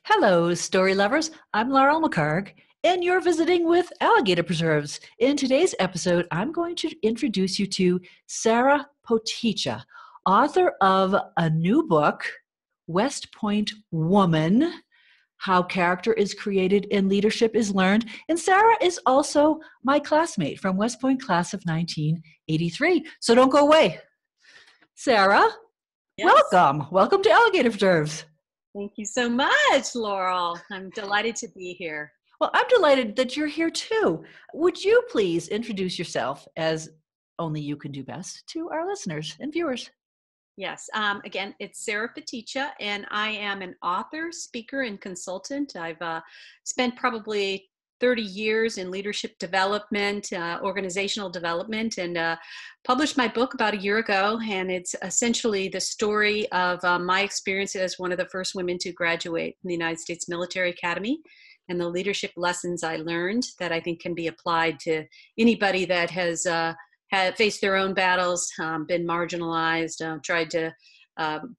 Hello, story lovers. I'm Laurel McHargue, and you're visiting with Alligator Preserves. In today's episode, I'm going to introduce you to Sara Potecha, author of a new book, West Point Woman, How Character is Created and Leadership is Learned. And Sara is also my classmate from West Point class of 1983. So don't go away. Sara, Yes. welcome. Welcome to Alligator Preserves. Thank you so much, Laurel. I'm delighted to be here. Well, I'm delighted that you're here too. Would you please introduce yourself, as only you can do best, to our listeners and viewers? Yes. Again, it's Sara Potecha, and I am an author, speaker, and consultant. I've spent probably 30 years in leadership development, organizational development, and published my book about a year ago. And it's essentially the story of my experience as one of the first women to graduate from the United States Military Academy, and the leadership lessons I learned that I think can be applied to anybody that has faced their own battles, been marginalized, tried to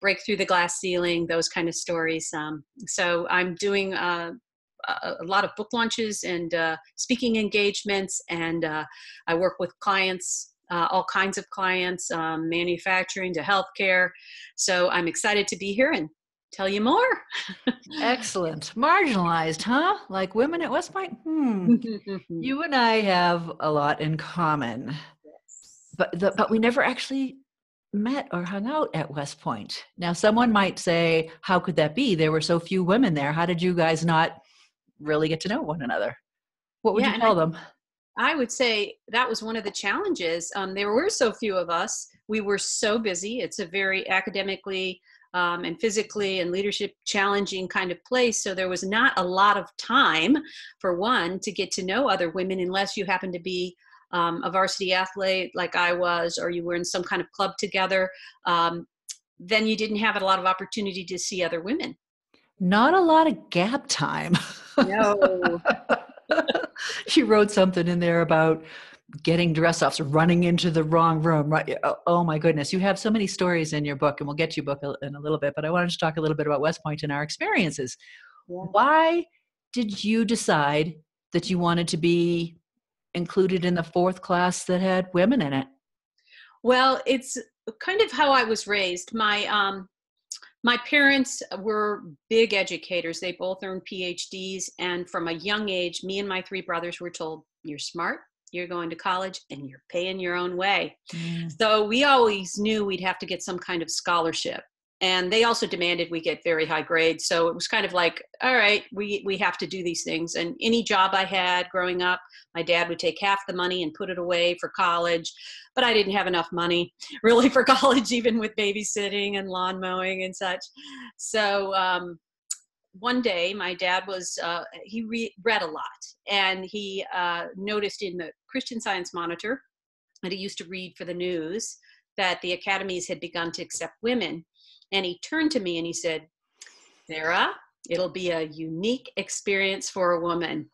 break through the glass ceiling, those kind of stories. So I'm doing a lot of book launches and speaking engagements, and I work with clients, all kinds of clients, manufacturing to healthcare. So I'm excited to be here and tell you more. Excellent. Marginalized, huh? Like women at West Point? You and I have a lot in common, but we never actually met or hung out at West Point. Now, someone might say, how could that be? There were so few women there. How did you guys not really get to know one another? What would you tell them? I would say that was one of the challenges. There were so few of us. We were so busy. It's a very academically and physically and leadership challenging kind of place. So there was not a lot of time, for one, to get to know other women unless you happened to be a varsity athlete like I was, or you were in some kind of club together. Then you didn't have a lot of opportunity to see other women. Not a lot of gap time. No. She wrote something in there about getting dress-offs, running into the wrong room. Right? Oh my goodness. You have so many stories in your book, and we'll get to your book in a little bit, but I wanted to talk a little bit about West Point and our experiences. Yeah. Why did you decide that you wanted to be included in the fourth class that had women in it? Well, it's kind of how I was raised. My parents were big educators. They both earned PhDs. And from a young age, me and my three brothers were told, you're smart, you're going to college, and you're paying your own way. So we always knew we'd have to get some kind of scholarship. And they also demanded we get very high grades. So it was kind of like, all right, we have to do these things. And any job I had growing up, my dad would take half the money and put it away for college. But I didn't have enough money really for college, even with babysitting and lawn mowing and such. So one day my dad was, he read a lot. And he noticed in the Christian Science Monitor that he used to read for the news that the academies had begun to accept women. And he turned to me and he said, Sara, it'll be a unique experience for a woman.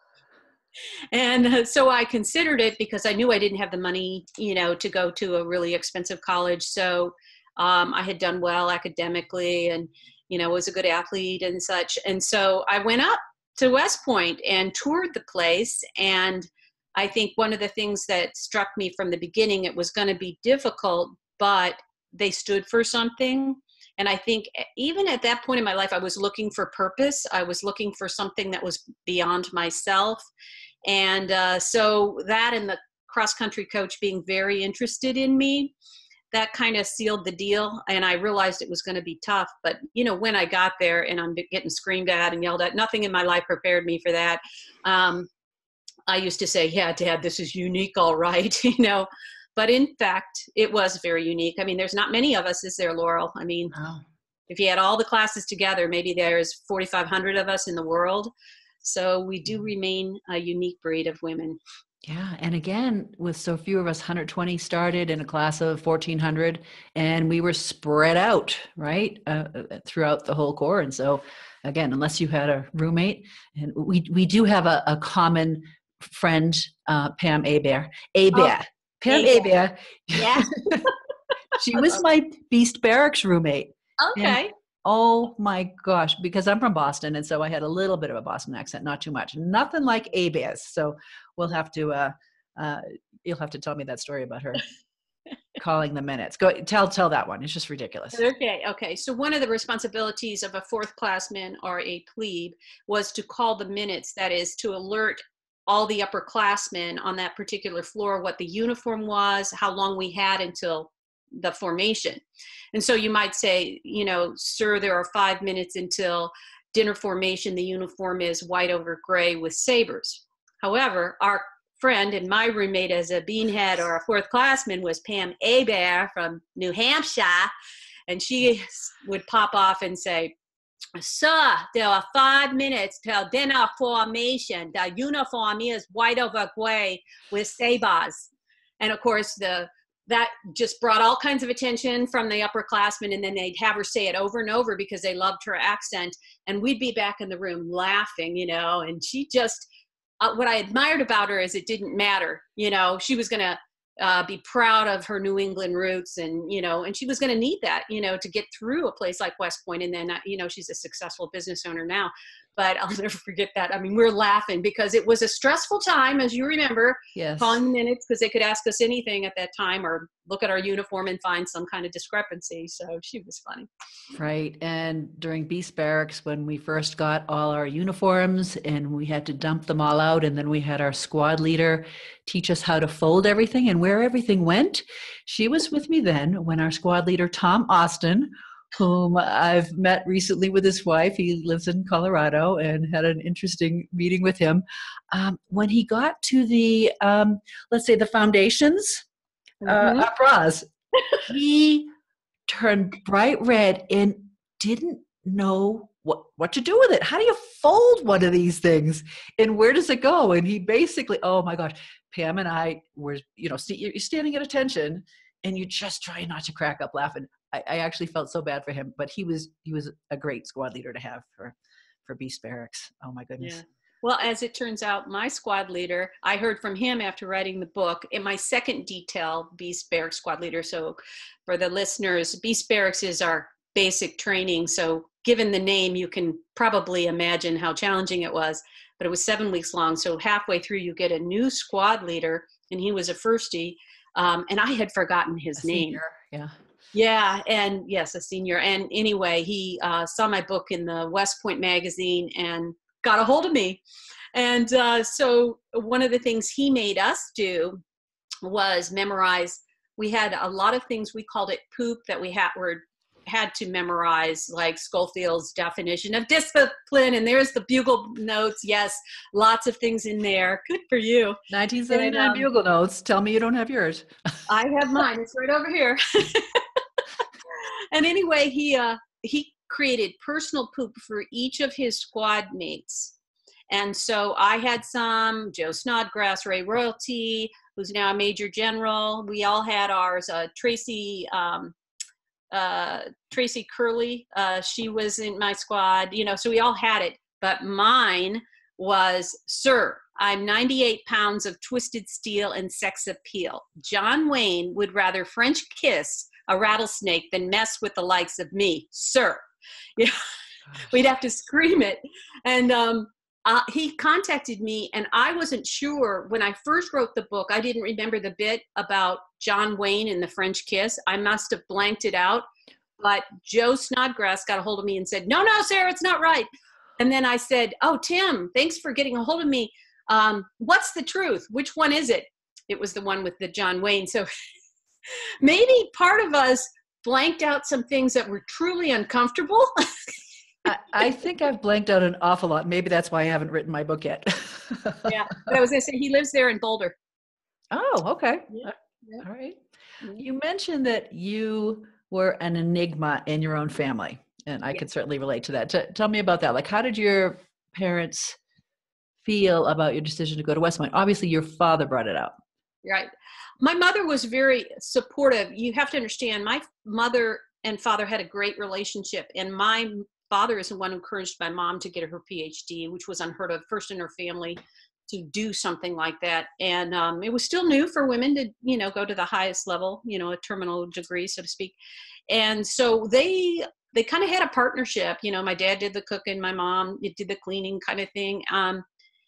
And so I considered it because I knew I didn't have the money, to go to a really expensive college. So I had done well academically and, was a good athlete and such. And so I went up to West Point and toured the place. And I think one of the things that struck me from the beginning, it was going to be difficult, but they stood for something. And I think even at that point in my life, I was looking for purpose. I was looking for something that was beyond myself. And so that and the cross-country coach being very interested in me, that kind of sealed the deal. And I realized it was going to be tough. But, when I got there and I'm getting screamed at and yelled at, nothing in my life prepared me for that. I used to say, yeah, Dad, this is unique, all right, But in fact, it was very unique. I mean, there's not many of us, is there, Laurel? I mean, if you had all the classes together, maybe there's 4,500 of us in the world. So we do remain a unique breed of women. Yeah. And again, with so few of us, 120 started in a class of 1,400, and we were spread out, right, throughout the whole Corps. And so, again, unless you had a roommate, and we do have a common friend, Pam Hebert. Pam Hebert. Yeah. She was my Beast Barracks roommate. Okay. Oh my gosh, because I'm from Boston, and so I had a little bit of a Boston accent, not too much. Nothing like A-Bears. So we'll have to you'll have to tell me that story about her calling the minutes. Go tell that one. It's just ridiculous. Okay. So one of the responsibilities of a fourth classman or a plebe was to call the minutes, that is to alert all the upperclassmen on that particular floor what the uniform was, how long we had until the formation. And so you might say, sir, there are 5 minutes until dinner formation. The uniform is white over gray with sabers. However, our friend and my roommate as a beanhead or a fourth classman was Pam Abear from New Hampshire. And she would pop off and say, sir, there are 5 minutes till dinner formation. The uniform is white over gray with sabers. And of course, that just brought all kinds of attention from the upperclassmen, and then they'd have her say it over and over because they loved her accent. And we'd be back in the room laughing, and she just, what I admired about her is it didn't matter. She was going to be proud of her New England roots, and she was going to need that, to get through a place like West Point. And then, she's a successful business owner now. But I'll never forget that. I mean, we're laughing because it was a stressful time, as you remember, yes. Calling minutes, because they could ask us anything at that time or look at our uniform and find some kind of discrepancy. So she was funny. Right. And during Beast Barracks, when we first got all our uniforms and we had to dump them all out, and then we had our squad leader teach us how to fold everything and where everything went. She was with me then when our squad leader, Tom Austin, whom I've met recently with his wife. He lives in Colorado, and had an interesting meeting with him. When he got to the, let's say the foundations, bras, he turned bright red and didn't know what to do with it. How do you fold one of these things, and where does it go? And he basically, oh my gosh, Pam and I were, you're standing at attention, and you just try not to crack up laughing. I actually felt so bad for him, but he was a great squad leader to have for Beast Barracks. Oh my goodness. Yeah. Well, as it turns out, my squad leader, I heard from him after writing the book in my second detail, Beast Barracks squad leader. So for the listeners, Beast Barracks is our basic training. So given the name, you can probably imagine how challenging it was, but it was 7 weeks long. So halfway through, you get a new squad leader, and he was a firstie. And I had forgotten his name. Senior, yeah. Yeah, and yes, a senior. And anyway, he saw my book in the West Point magazine and got a hold of me. And so one of the things he made us do was memorize. We had a lot of things, we called it poop, that we had to memorize, like Schofield's definition of discipline, and there's the bugle notes. Yes, lots of things in there. Good for you. 1979 bugle notes. Tell me you don't have yours. I have mine. It's right over here. And anyway, he created personal poop for each of his squad mates. And so I had some, Joe Snodgrass, Ray Royalty, who's now a major general. We all had ours. Tracy Curley, she was in my squad, so we all had it. But mine was, sir, I'm 98 pounds of twisted steel and sex appeal. John Wayne would rather French kiss a rattlesnake than mess with the likes of me, sir. We'd have to scream it. And he contacted me, and I wasn't sure. When I first wrote the book, I didn't remember the bit about John Wayne and the French kiss. I must have blanked it out. But Joe Snodgrass got a hold of me and said, no, Sarah, it's not right. And then I said, oh, Tim, thanks for getting a hold of me. What's the truth? Which one is it? It was the one with the John Wayne. So maybe part of us blanked out some things that were truly uncomfortable. I think I've blanked out an awful lot. Maybe that's why I haven't written my book yet. Yeah, but I was going to say, he lives there in Boulder. Oh, okay. Yeah. All right. Yeah. You mentioned that you were an enigma in your own family, and I could certainly relate to that. Tell me about that. Like, how did your parents feel about your decision to go to West Point? Obviously, your father brought it up. Right. My mother was very supportive. You have to understand, my mother and father had a great relationship, and my father is the one who encouraged my mom to get her PhD, which was unheard of, first in her family to do something like that. And it was still new for women to, go to the highest level, a terminal degree, so to speak. And so they they kind of had a partnership. You know, my dad did the cooking, my mom did the cleaning kind of thing.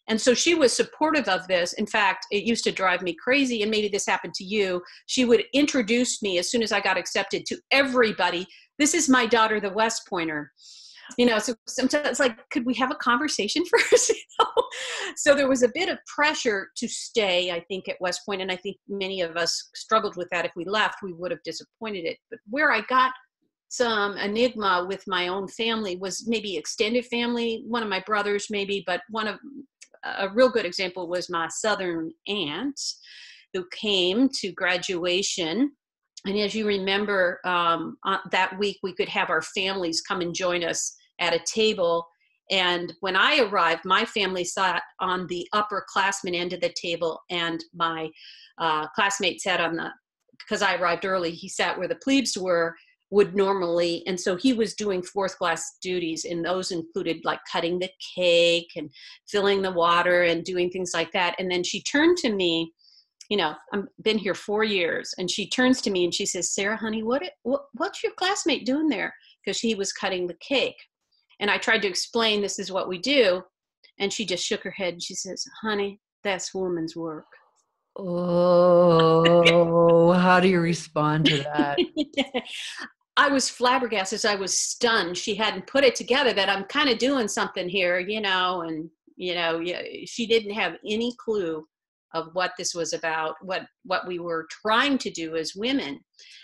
And so she was supportive of this. In fact, it used to drive me crazy, and maybe this happened to you. She would introduce me as soon as I got accepted to everybody. This is my daughter, the West Pointer. You know, so sometimes it's like, could we have a conversation first? You know? So there was a bit of pressure to stay, I think, at West Point. And I think many of us struggled with that. If we left, we would have disappointed it. But where I got some enigma with my own family was maybe extended family, one of my brothers maybe, but a real good example was my Southern aunt who came to graduation. And as you remember, that week we could have our families come and join us at a table. And when I arrived, my family sat on the upperclassmen end of the table, and my classmate sat because I arrived early, he sat where the plebes would normally. And so he was doing fourth class duties, and those included like cutting the cake and filling the water and doing things like that. And then she turned to me, you know, I've been here 4 years, and she turns to me and she says, "Sarah, honey, what's your classmate doing there?" Because he was cutting the cake. And I tried to explain, this is what we do. And she just shook her head and she says, "Honey, that's woman's work." Oh, how do you respond to that? I was flabbergasted. I was stunned. She hadn't put it together that I'm kind of doing something here, you know, and, you know, she didn't have any clue of what this was about, what we were trying to do as women.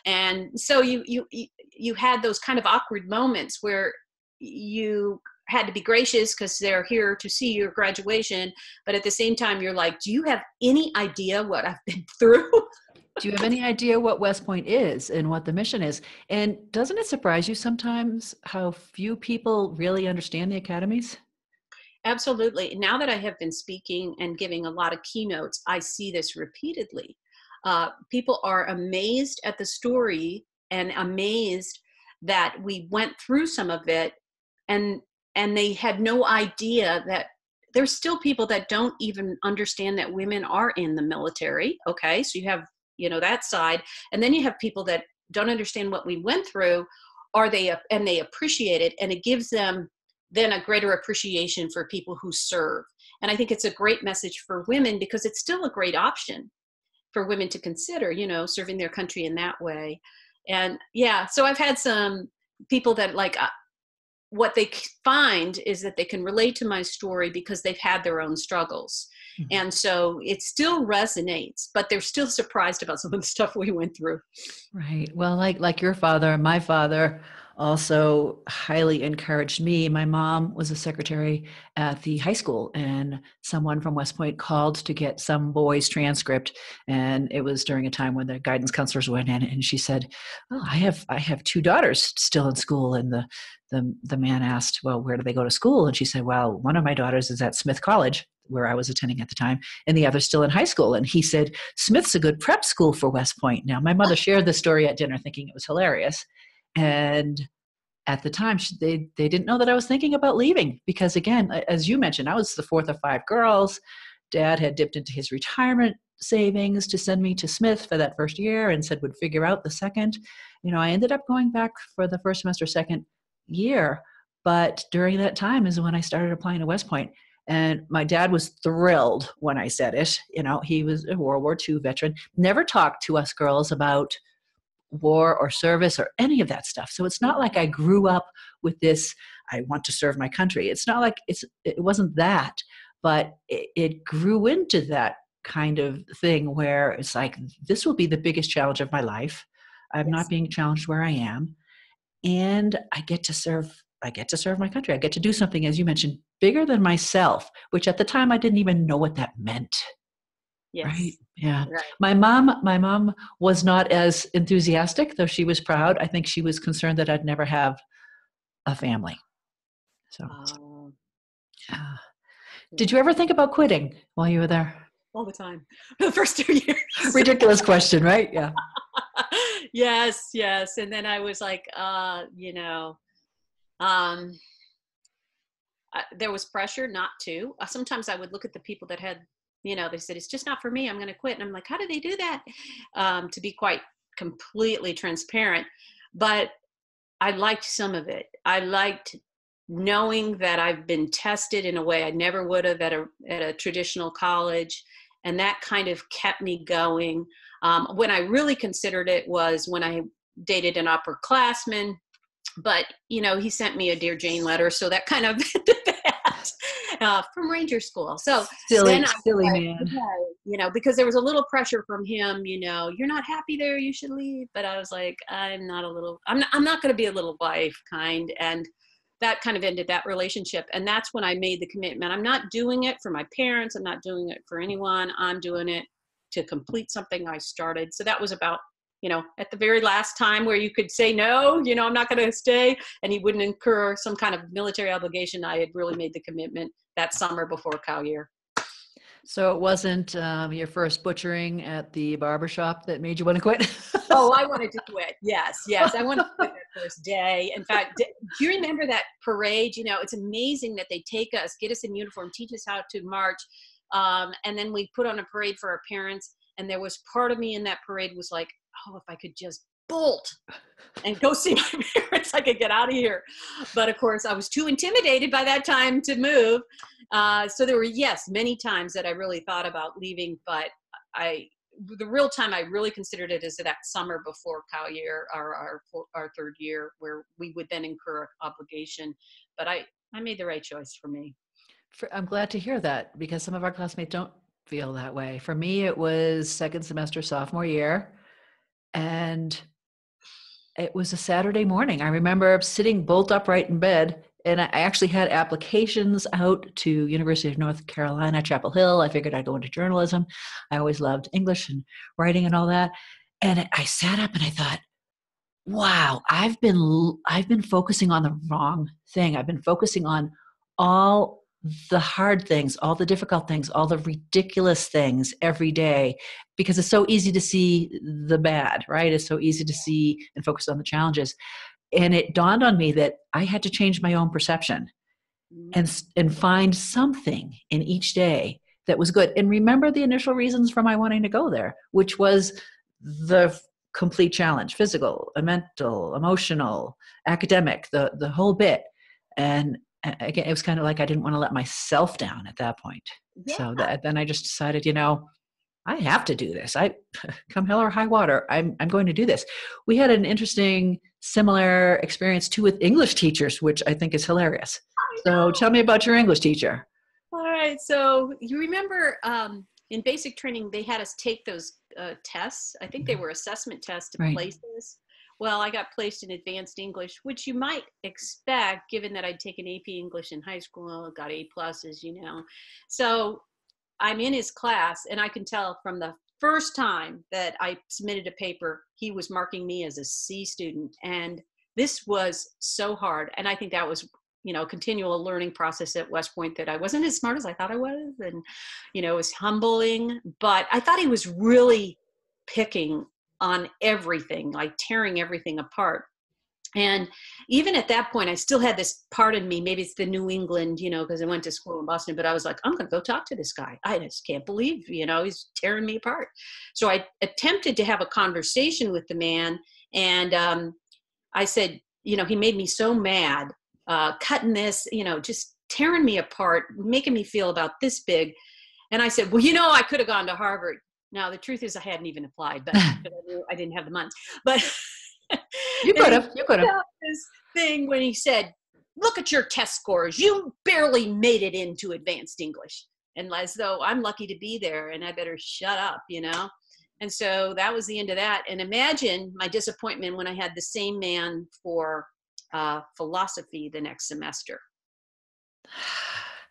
And so you had those kind of awkward moments where you had to be gracious because they're here to see your graduation. But at the same time, you're like, do you have any idea what I've been through? Do you have any idea what West Point is and what the mission is? And doesn't it surprise you sometimes how few people really understand the academies? Absolutely. Now that I have been speaking and giving a lot of keynotes, I see this repeatedly. People are amazed at the story and amazed that we went through some of it, and they had no idea that there's still people that don't even understand that women are in the military. Okay, so you have, you know, that side, and then you have people that don't understand what we went through, and they appreciate it, and it gives them then a greater appreciation for people who serve. And I think it's a great message for women because it's still a great option for women to consider, you know, serving their country in that way. And yeah, so I've had some people that like, what they find is that they can relate to my story because they've had their own struggles. Mm-hmm. And so it still resonates, but they're still surprised about some of the stuff we went through. Right. Well, like your father, my father also highly encouraged me. My mom was a secretary at the high school, and someone from West Point called to get some boy's transcript. And it was during a time when the guidance counselors went in, and she said, "Oh, I have two daughters still in school." And the man asked, "Well, where do they go to school?" And she said, "Well, one of my daughters is at Smith College, where I was attending at the time, and the other's still in high school." And he said, "Smith's a good prep school for West Point." Now, my mother shared this story at dinner thinking it was hilarious. And at the time, they didn't know that I was thinking about leaving because, again, as you mentioned, I was the fourth of five girls. Dad had dipped into his retirement savings to send me to Smith for that first year and said would figure out the second. You know, I ended up going back for the first semester, second year. But during that time is when I started applying to West Point. And my dad was thrilled when I said it. You know, he was a World War II veteran, never talked to us girls about war or service or any of that stuff. So it's not like I grew up with this, I want to serve my country. It's not like it wasn't that, but it grew into that kind of thing where it's like, this will be the biggest challenge of my life. I'm not being challenged where I am. And I get to serve my country. I get to do something, as you mentioned, bigger than myself, which at the time I didn't even know what that meant. Yes. Right. Yeah. Right. My mom was not as enthusiastic, though she was proud. I think she was concerned that I'd never have a family. So, yeah. Did you ever think about quitting while you were there? All the time. The first 2 years. Ridiculous question, right? Yeah. Yes. And then I was like, there was pressure not to. Sometimes I would look at the people that had, you know, they said, "It's just not for me. I'm going to quit." And I'm like, how do they do that? To be quite completely transparent. But I liked some of it. I liked knowing that I've been tested in a way I never would have at a traditional college. And that kind of kept me going. When I really considered it was when I dated an upperclassman, but he sent me a Dear Jane letter, so that kind of ended that from Ranger School. So silly then I was like, man. okay, because there was a little pressure from him. You're not happy there, you should leave. But I was like, I'm not going to be a little wife kind, and that kind of ended that relationship. And that's when I made the commitment. I'm not doing it for my parents. I'm not doing it for anyone. I'm doing it to complete something I started. So that was about, at the very last time where you could say, no, I'm not going to stay, and he wouldn't incur some kind of military obligation. I had really made the commitment that summer before cow year. So it wasn't your first butchering at the barbershop that made you want to quit? Oh, I wanted to quit. Yes. I wanted to quit that first day. In fact, do you remember that parade? It's amazing that they take us, get us in uniform, teach us how to march. And then we put on a parade for our parents. And there was part of me in that parade was like, oh, if I could just bolt and go see my parents, I could get out of here. But of course, I was too intimidated by that time to move. So there were, many times that I really thought about leaving, but the real time I really considered it is that summer before cow year, our third year, where we would then incur obligation. But I made the right choice for me. I'm glad to hear that, because some of our classmates don't feel that way. For me, it was second semester, sophomore year. And it was a Saturday morning. I remember sitting bolt upright in bed, and I actually had applications out to University of North Carolina, Chapel Hill. I figured I'd go into journalism. I always loved English and writing and all that. And I sat up and I thought, wow, I've been focusing on the wrong thing. I've been focusing on all the hard things, all the difficult things, all the ridiculous things every day, because it's so easy to see the bad, right? It's so easy to see and focus on the challenges. And it dawned on me that I had to change my own perception and find something in each day that was good. And remember the initial reasons for my wanting to go there, which was the complete challenge: physical, mental, emotional, academic, the whole bit. And again, it was kind of like I didn't want to let myself down at that point. Yeah. So then I just decided, I have to do this. Come hell or high water, I'm going to do this. We had an interesting, similar experience too with English teachers, which I think is hilarious. So tell me about your English teacher. All right. So you remember in basic training, they had us take those tests. I think they were assessment tests to place us. Well, I got placed in advanced English, which you might expect, given that I'd taken AP English in high school, got A+, So I'm in his class, and I can tell from the first time that I submitted a paper, he was marking me as a C student. And this was so hard. And I think that was, continual learning process at West Point, that I wasn't as smart as I thought I was. And, it was humbling, but I thought he was really picking on everything, like tearing everything apart. And even at that point, I still had this part of me, maybe it's the New England, because I went to school in Boston, but I was like, I'm going to go talk to this guy. I just can't believe, he's tearing me apart. So I attempted to have a conversation with the man. And I said, he made me so mad, cutting this, just tearing me apart, making me feel about this big. And I said, well, I could have gone to Harvard. Now, the truth is I hadn't even applied, but I knew I didn't have the money. But you could have. This thing when he said, look at your test scores. You barely made it into advanced English. And as though I'm lucky to be there and I better shut up, And so that was the end of that. And imagine my disappointment when I had the same man for philosophy the next semester.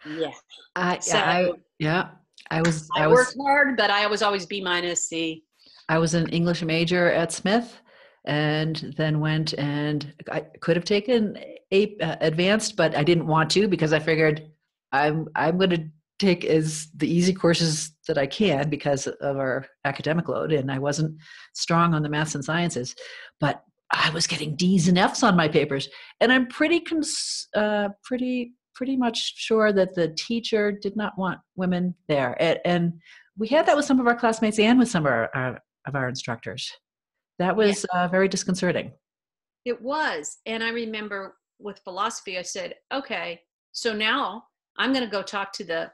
Yeah. I worked hard, but I was always B-, C. I was an English major at Smith, and then went, and I could have taken advanced, but I didn't want to, because I figured I'm going to take as the easy courses that I can because of our academic load, and I wasn't strong on the maths and sciences, but I was getting D's and F's on my papers, and I'm pretty much sure that the teacher did not want women there. And we had that with some of our classmates and with some of our instructors. That was very disconcerting. It was. And I remember with philosophy, I said, okay, so now I'm going to go talk to the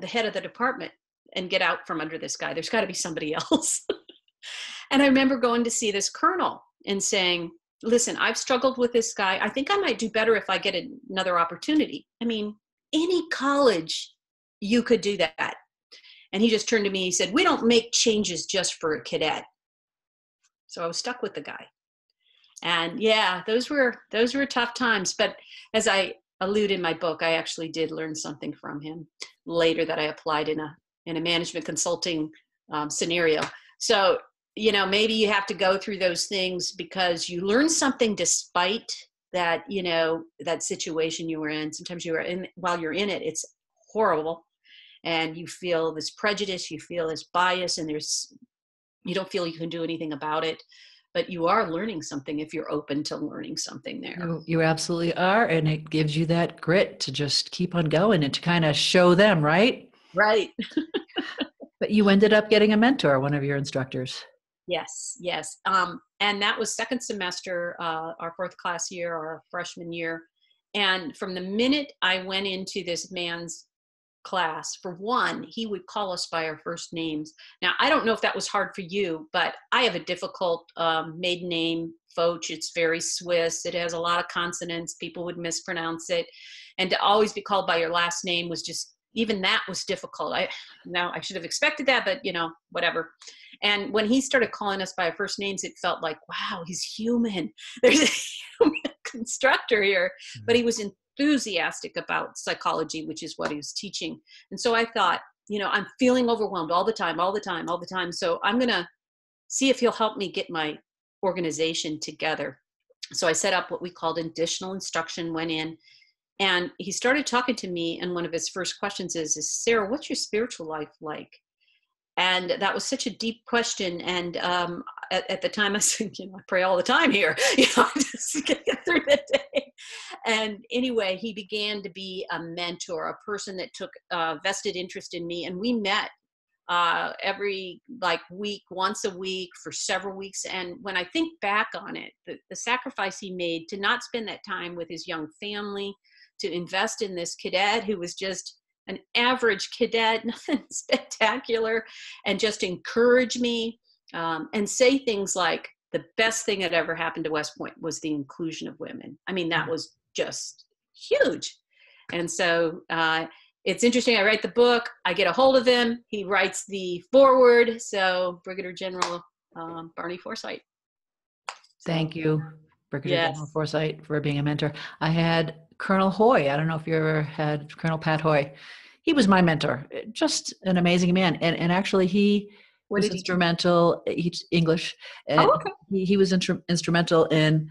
head of the department and get out from under this guy. There's got to be somebody else. And I remember going to see this colonel and saying, listen, I've struggled with this guy. I think I might do better if I get another opportunity. I mean, any college, you could do that. And he just turned to me, he said, we don't make changes just for a cadet. So I was stuck with the guy. And yeah, those were tough times. But as I allude in my book, I actually did learn something from him later that I applied in a management consulting scenario. So, you know, maybe you have to go through those things because you learn something despite that, you know, that situation you were in. Sometimes you are in, while you're in it, it's horrible. And you feel this prejudice, you feel this bias, and you don't feel you can do anything about it. But you are learning something if you're open to learning something there. You absolutely are. And it gives you that grit to just keep on going and to kind of show them, right? Right. But you ended up getting a mentor, one of your instructors. Yes. And that was second semester, our fourth class year, our freshman year. And from the minute I went into this man's class, for one, he would call us by our first names. Now, I don't know if that was hard for you, but I have a difficult maiden name, Foch. It's very Swiss. It has a lot of consonants. People would mispronounce it. And to always be called by your last name was just, even that was difficult. I should have expected that, but you know, whatever. And when he started calling us by our first names, it felt like, wow, he's human. There's a human constructor here. But he was enthusiastic about psychology, which is what he was teaching. And so I thought, you know, I'm feeling overwhelmed all the time. So I'm going to see if he'll help me get my organization together. So I set up what we called additional instruction, went in, and he started talking to me. And one of his first questions is, Sarah, what's your spiritual life like? And that was such a deep question. And at the time I said, you know, I pray all the time here, you know, just get through the day. And anyway, he began to be a mentor, a person that took vested interest in me. And we met every week, once a week for several weeks. And when I think back on it, the sacrifice he made to not spend that time with his young family, to invest in this cadet who was just an average cadet, nothing spectacular, and just encourage me and say things like, the best thing that ever happened to West Point was the inclusion of women. I mean, that was just huge. And so it's interesting. I write the book, I get a hold of him, he writes the foreword. So Brigadier General Barney Forsythe. Thank you, Brigadier General Forsythe, for being a mentor. I had Colonel Hoy. I don't know if you ever had Colonel Pat Hoy. He was my mentor. Just an amazing man. And actually he was instrumental, English. And he was instrumental in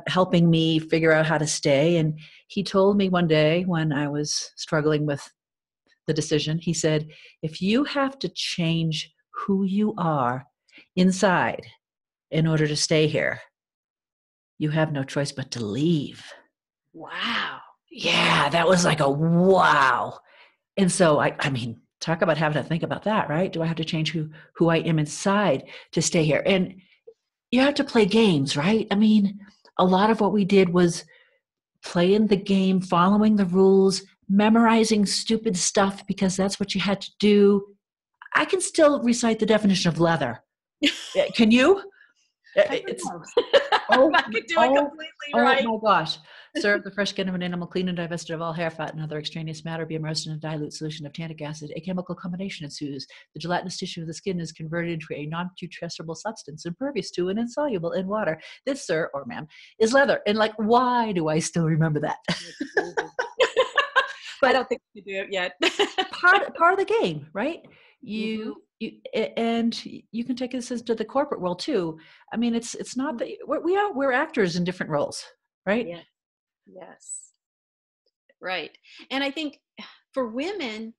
helping me figure out how to stay. And he told me one day when I was struggling with the decision, he said, if you have to change who you are inside in order to stay here, you have no choice but to leave. Wow. Yeah, that was like a wow. And so, I mean, talk about having to think about that, right? Do I have to change who I am inside to stay here? And you have to play games, right? I mean, a lot of what we did was playing the game, following the rules, memorizing stupid stuff because that's what you had to do. I can still recite the definition of leather. Can you? I could do it completely right. Oh my gosh. Serve the fresh skin of an animal clean and divested of all hair, fat, and other extraneous matter. Be immersed in a dilute solution of tannic acid. A chemical combination ensues. The gelatinous tissue of the skin is converted into a non-putrescible substance, impervious to and insoluble in water. This, sir or ma'am, is leather. And why do I still remember that? But I don't think you do it yet. part of the game, right? And you can take this into the corporate world too. I mean, it's not that we're actors in different roles, right? Yes. Right. And I think for women,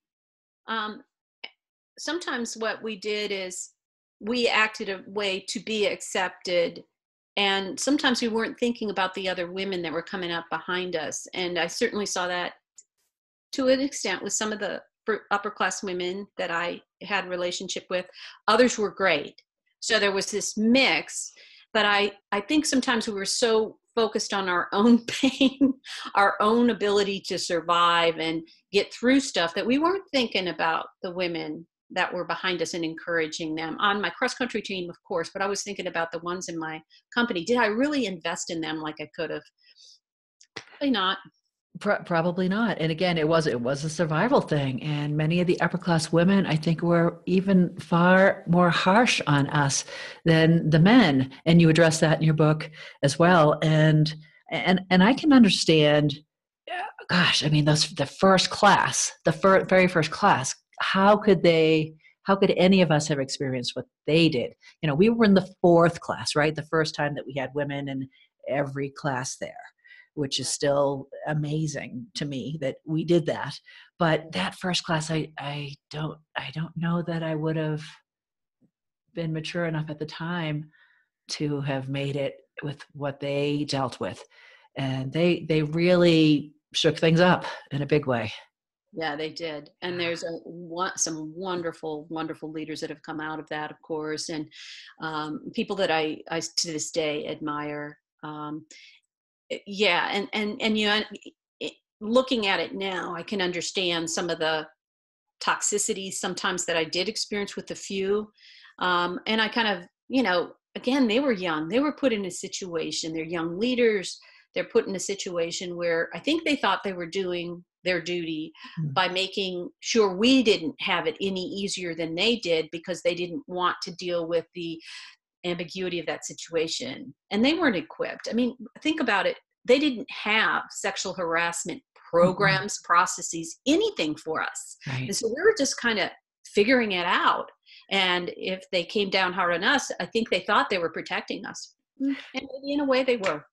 sometimes what we did is we acted a way to be accepted. And sometimes we weren't thinking about the other women that were coming up behind us. And I certainly saw that to an extent with some of the upper class women that I had a relationship with. Others were great. So there was this mix. but I think sometimes we were so focused on our own pain, our own ability to survive and get through stuff, that we weren't thinking about the women that were behind us and encouraging them on my cross country team, of course, but I was thinking about the ones in my company. Did I really invest in them like I could have? Probably not. Probably not. And again, it was a survival thing. And many of the upper class women, I think, were even far more harsh on us than the men. And you address that in your book as well. And I can understand. Gosh, I mean, the first class, very first class. How could any of us have experienced what they did? You know, we were in the fourth class, right? The first time that we had women in every class there, which is still amazing to me that we did that. But that first class, I don't know that I would have been mature enough at the time to have made it with what they dealt with. And they really shook things up in a big way. Yeah, they did. And there's some wonderful, wonderful leaders that have come out of that, of course, and people that I to this day admire. Yeah, and you know, looking at it now, I can understand some of the toxicity sometimes that I did experience with a few, and I kind of, you know, again, they were young, they were put in a situation. They're young leaders. They're put in a situation where I think they thought they were doing their duty by making sure we didn't have it any easier than they did, because they didn't want to deal with the ambiguity of that situation. And they weren't equipped. I mean, think about it. They didn't have sexual harassment programs, processes, anything for us. Right. And so we were just kind of figuring it out. And if they came down hard on us, I think they thought they were protecting us. And maybe in a way they were.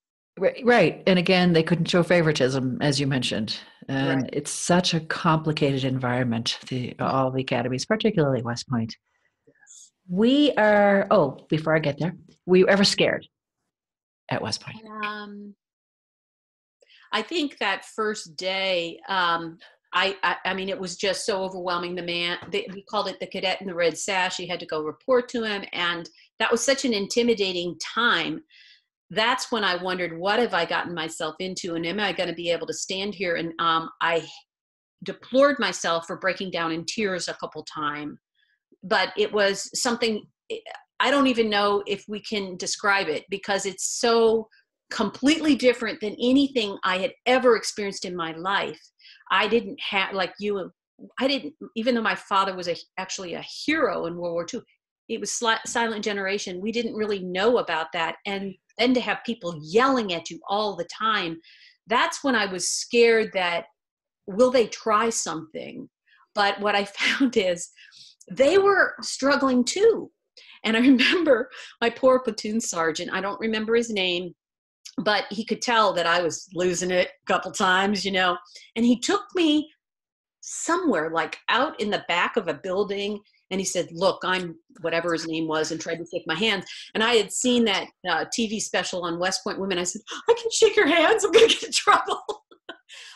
Right. And again, they couldn't show favoritism, as you mentioned. And Right. it's such a complicated environment, all the academies, particularly West Point. We are, before I get there, were you ever scared at West Point? I think that first day, I mean, it was just so overwhelming. We called it the cadet in the red sash. You had to go report to him. And that was such an intimidating time. That's when I wondered, what have I gotten myself into? And am I going to be able to stand here? And I deplored myself for breaking down in tears a couple times. But it was something, I don't even know if we can describe it, because it's so completely different than anything I had ever experienced in my life. I didn't have, like you, I didn't, even though my father was actually a hero in World War II, it was silent generation. We didn't really know about that. And then to have people yelling at you all the time, that's when I was scared that, will they try something? But what I found is they were struggling too. And I remember my poor platoon sergeant, I don't remember his name, but he could tell that I was losing it a couple times, you know, and he took me somewhere like out in the back of a building. And he said, look, I'm whatever his name was, and tried to shake my hands. And I had seen that TV special on West Point Women. I said, I can shake your hands. I'm going to get in trouble.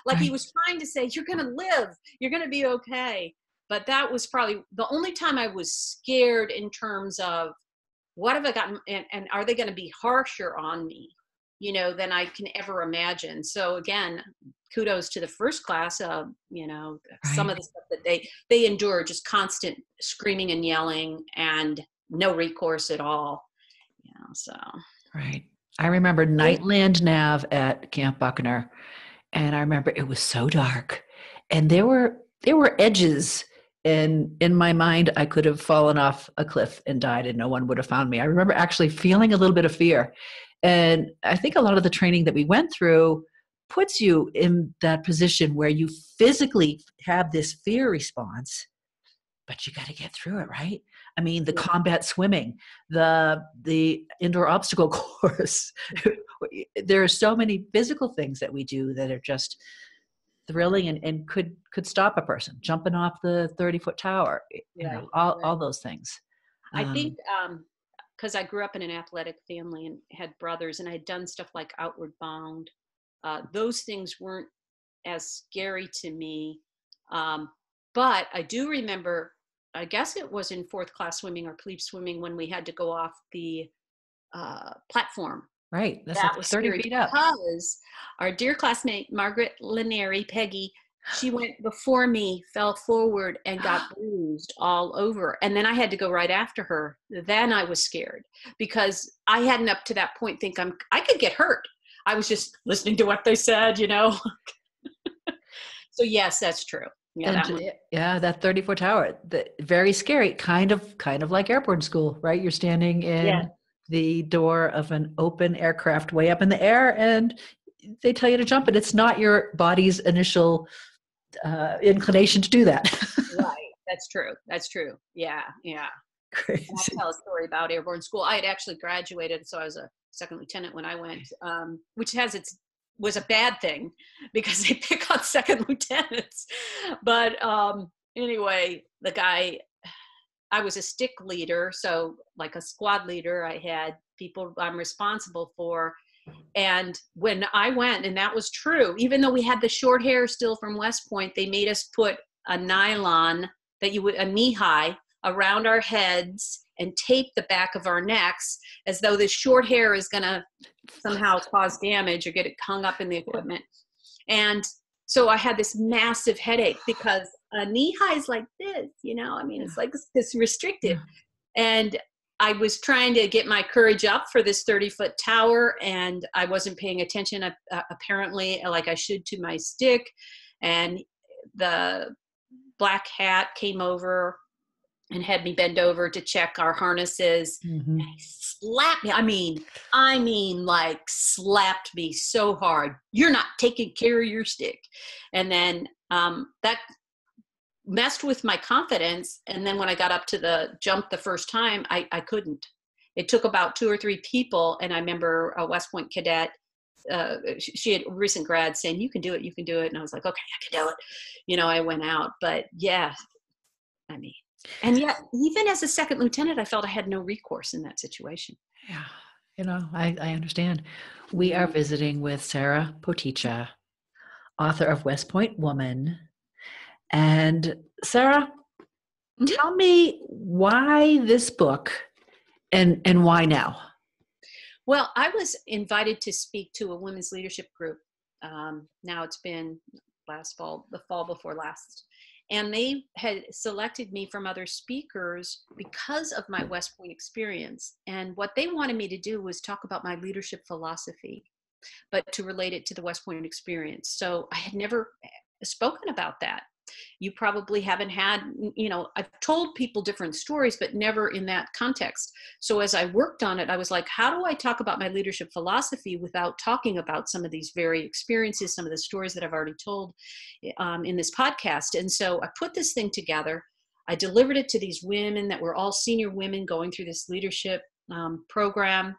Like he was trying to say, you're going to live. You're going to be okay. But that was probably the only time I was scared in terms of what have I gotten, and are they going to be harsher on me, you know, than I can ever imagine. So again, kudos to the first class. You know, some of the stuff that they endure, just constant screaming and yelling and no recourse at all. You know, so. Right. I remember Nightland Nav at Camp Buckner, and I remember it was so dark, and there were edges. And in my mind, I could have fallen off a cliff and died, and no one would have found me. I remember actually feeling a little bit of fear. And I think a lot of the training that we went through puts you in that position where you physically have this fear response, but you got to get through it, right? I mean, the combat swimming, the indoor obstacle course. There are so many physical things that we do that are just thrilling and could stop a person jumping off the 30-foot tower, you know, all those things. I think because I grew up in an athletic family and had brothers, and I had done stuff like Outward Bound. Those things weren't as scary to me. But I do remember, I guess it was in fourth class swimming or plebe swimming, when we had to go off the platform. Right. That's That like was 30 scary feet up. because our dear classmate, Margaret Lanieri, Peggy, she went before me, fell forward, and got bruised all over. And then I had to go right after her. Then I was scared because I hadn't up to that point think I could get hurt. I was just listening to what they said, you know. So yes, that's true. Yeah, And that one. yeah, that 34 tower, very scary, kind of like airborne school, right? You're standing Yeah. in the door of an open aircraft way up in the air, and they tell you to jump, and it's not your body's initial inclination to do that. Right. That's true. That's true. Yeah. Yeah. And I'll Crazy. tell a story about airborne school. I had actually graduated, so I was a second lieutenant when I went, which was a bad thing because they pick on second lieutenants. But anyway, I was a stick leader, so like a squad leader, I had people I'm responsible for. And when I went, and that was true, even though we had the short hair still from West Point, they made us put a nylon a knee high around our heads and tape the back of our necks as though the short hair is going to somehow cause damage or get it hung up in the equipment. And so I had this massive headache because a knee high is like this, I mean, it's like this restrictive. And I was trying to get my courage up for this 30-foot tower, and I wasn't paying attention, apparently, like I should, to my stick. And the black hat came over and had me bend over to check our harnesses. Mm-hmm. And he slapped me. I mean, like slapped me so hard. You're not taking care of your stick. And then that messed with my confidence. And then when I got up to the jump the first time, I couldn't. It took about 2 or 3 people. And I remember a West Point cadet, she had a recent grad, saying, you can do it, you can do it. And I was like, okay, I can do it. I went out. But yeah, and yet, even as a second lieutenant, I felt I had no recourse in that situation. Yeah, I understand. We are visiting with Sara Potecha, author of West Point Woman. And Sara, tell me why this book and why now? Well, I was invited to speak to a women's leadership group. Now it's been the fall before last. And they had selected me from other speakers because of my West Point experience. And what they wanted me to do was talk about my leadership philosophy, but to relate it to the West Point experience. So I had never spoken about that. You probably haven't had, I've told people different stories, but never in that context. So as I worked on it, I was like, how do I talk about my leadership philosophy without talking about some of these very experiences, some of the stories that I've already told in this podcast? And so I put this thing together. I delivered it to these women that were all senior women going through this leadership program.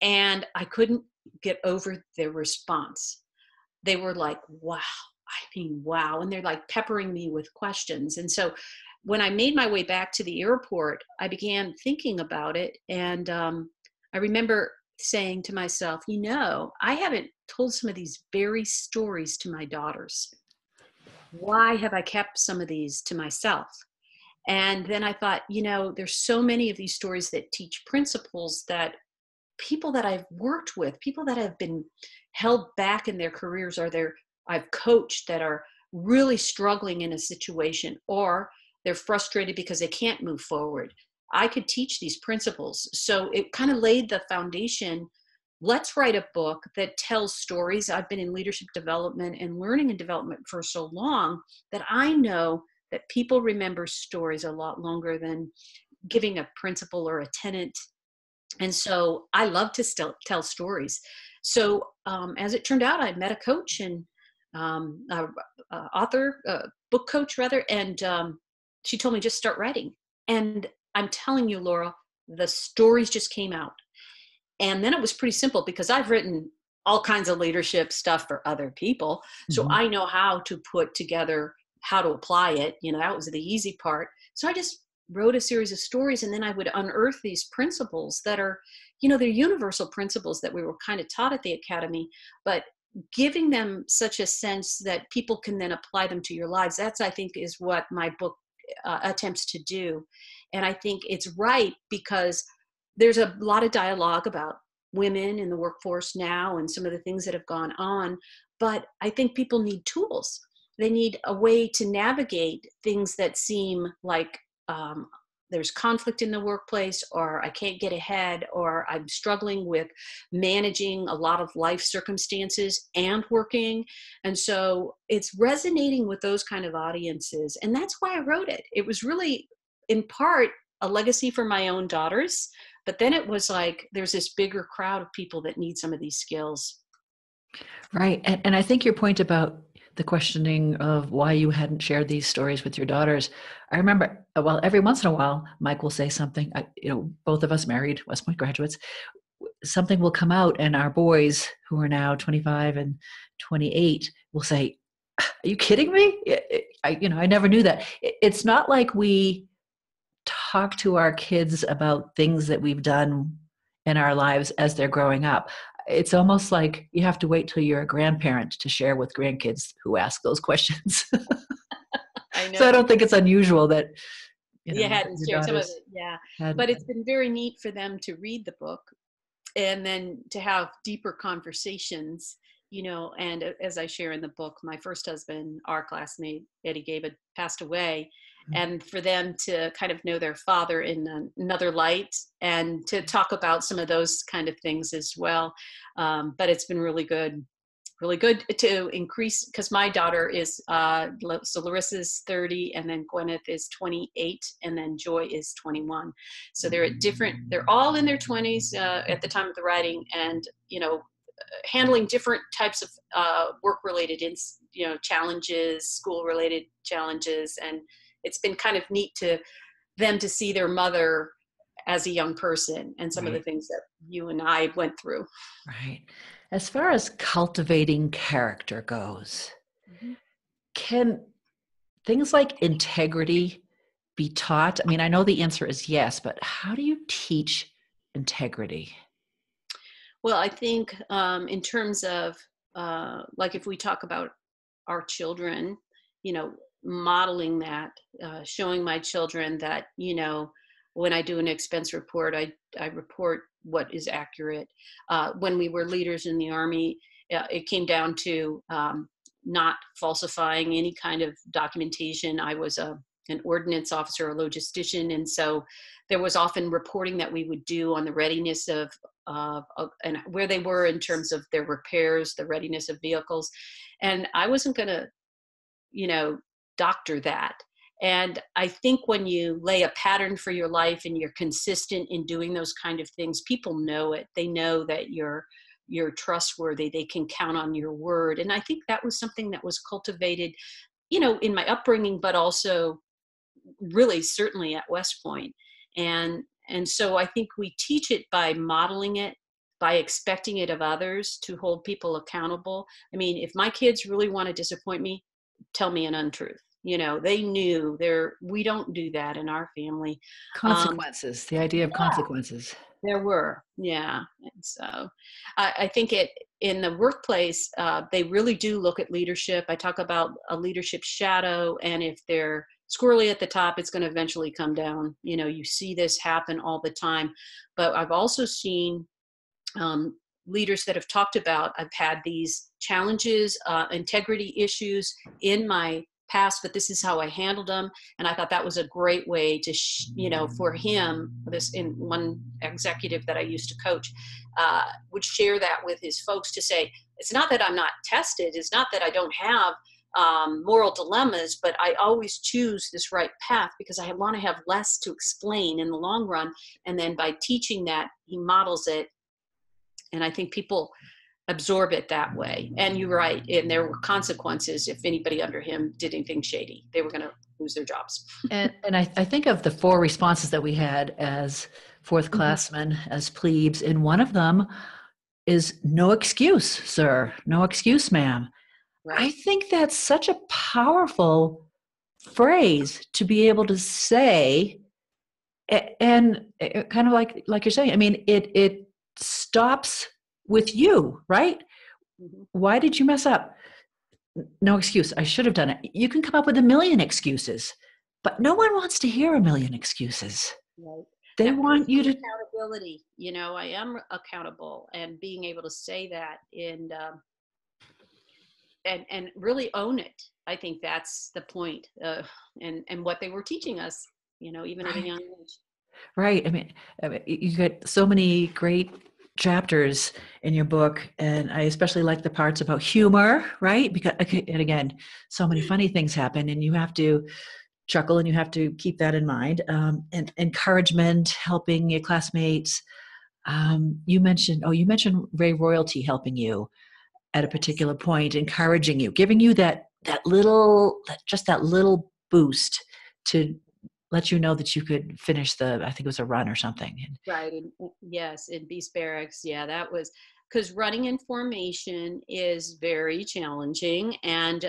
And I couldn't get over their response. They were like, wow. Wow. And they're like peppering me with questions. And so when I made my way back to the airport, I began thinking about it. And I remember saying to myself, I haven't told some of these very stories to my daughters. Why have I kept some of these to myself? And then I thought, there's so many of these stories that teach principles that people that I've worked with, people that have been held back in their careers, I've coached that are really struggling in a situation, or they're frustrated because they can't move forward. I could teach these principles. So it kind of laid the foundation. Let's write a book that tells stories. I've been in leadership development and learning and development for so long that I know that people remember stories a lot longer than giving a principle or a tenet. And so I love to still tell stories. So as it turned out, I met a coach and book coach rather, and she told me just start writing. And I'm telling you, Laurel, the stories just came out. And then it was pretty simple because I've written all kinds of leadership stuff for other people. Mm-hmm. So I know how to put together how to apply it. That was the easy part. So I just wrote a series of stories, and then I would unearth these principles that are, they're universal principles that we were kind of taught at the academy, but giving them such a sense that people can then apply them to your lives. That's, I think, is what my book attempts to do. And I think it's right because there's a lot of dialogue about women in the workforce now and some of the things that have gone on. But I think people need tools. They need a way to navigate things that seem like there's conflict in the workplace, or I can't get ahead, or I'm struggling with managing a lot of life circumstances and working. And so it's resonating with those kind of audiences. And that's why I wrote it. It was really, in part, a legacy for my own daughters. But then it was like, there's this bigger crowd of people that need some of these skills. Right. And I think your point about the questioning of why you hadn't shared these stories with your daughters. I remember, well, every once in a while, Mike will say something, both of us married West Point graduates, something will come out and our boys who are now 25 and 28 will say, are you kidding me? I never knew that. It's not like we talk to our kids about things that we've done in our lives as they're growing up. It's almost like you have to wait till you're a grandparent to share with grandkids who ask those questions. I know. So I don't think it's unusual that you hadn't shared some of it. Yeah. But it's been very neat for them to read the book and then to have deeper conversations, and as I share in the book, my first husband, our classmate, Eddie Gabe, passed away. And for them to kind of know their father in another light and to talk about some of those kind of things as well. But it's been really good to increase, because my daughter is, so Larissa's 30, and then Gwyneth is 28, and then Joy is 21. So they're all in their 20s at the time of the writing, and, handling different types of work-related, challenges, school-related challenges. And it's been kind of neat to them to see their mother as a young person and some of the things that you and I went through. Right. As far as cultivating character goes, can things like integrity be taught? I mean, I know the answer is yes, but how do you teach integrity? Well, I think in terms of like if we talk about our children, modeling that, showing my children that, when I do an expense report, I report what is accurate. When we were leaders in the Army, it came down to not falsifying any kind of documentation. I was an ordnance officer, a logistician, and so there was often reporting that we would do on the readiness of and where they were in terms of their repairs, the readiness of vehicles. And I wasn't going to, doctor that. And I think when you lay a pattern for your life and you're consistent in doing those kind of things, people know it. They know that you're trustworthy. They can count on your word. And I think that was something that was cultivated, in my upbringing, but also really certainly at West Point. And so I think we teach it by modeling it, by expecting it of others, to hold people accountable. I mean, if my kids really want to disappoint me, tell me an untruth. They knew we don't do that in our family. Consequences, the idea of consequences. There were, yeah. And so I think in the workplace, they really do look at leadership. I talk about a leadership shadow, and if they're squirrely at the top, it's going to eventually come down. You see this happen all the time. But I've also seen leaders that have talked about, I've had these challenges, integrity issues in my past, but this is how I handled them. And I thought that was a great way to, for him, this in one executive that I used to coach, would share that with his folks to say, it's not that I'm not tested. It's not that I don't have moral dilemmas, but I always choose this right path because I want to have less to explain in the long run. And then by teaching that, he models it. And I think people absorb it that way. And you're right. And there were consequences if anybody under him did anything shady. They were going to lose their jobs. And I think of the 4 responses that we had as fourth classmen, as plebes, and one of them is no excuse, sir. No excuse, ma'am. Right. I think that's such a powerful phrase to be able to say, and kind of like you're saying, I mean, it stops with you, right? Why did you mess up? No excuse. I should have done it. You can come up with a million excuses, but no one wants to hear a million excuses. Right. They that want you personal to, accountability, I am accountable, and being able to say that and really own it. I think that's the point, and what they were teaching us, even at a right, young age. right. I mean, you got so many great chapters in your book, and I especially like the parts about humor, right? Because, okay, and again, so many funny things happen, and you have to chuckle and you have to keep that in mind. And encouragement, helping your classmates. You mentioned Ray Royalty helping you at a Yes. particular point, encouraging you, giving you that little boost to let you know that you could finish I think it was a run or something. Right. Yes, in Beast Barracks. Yeah, that was because running in formation is very challenging. And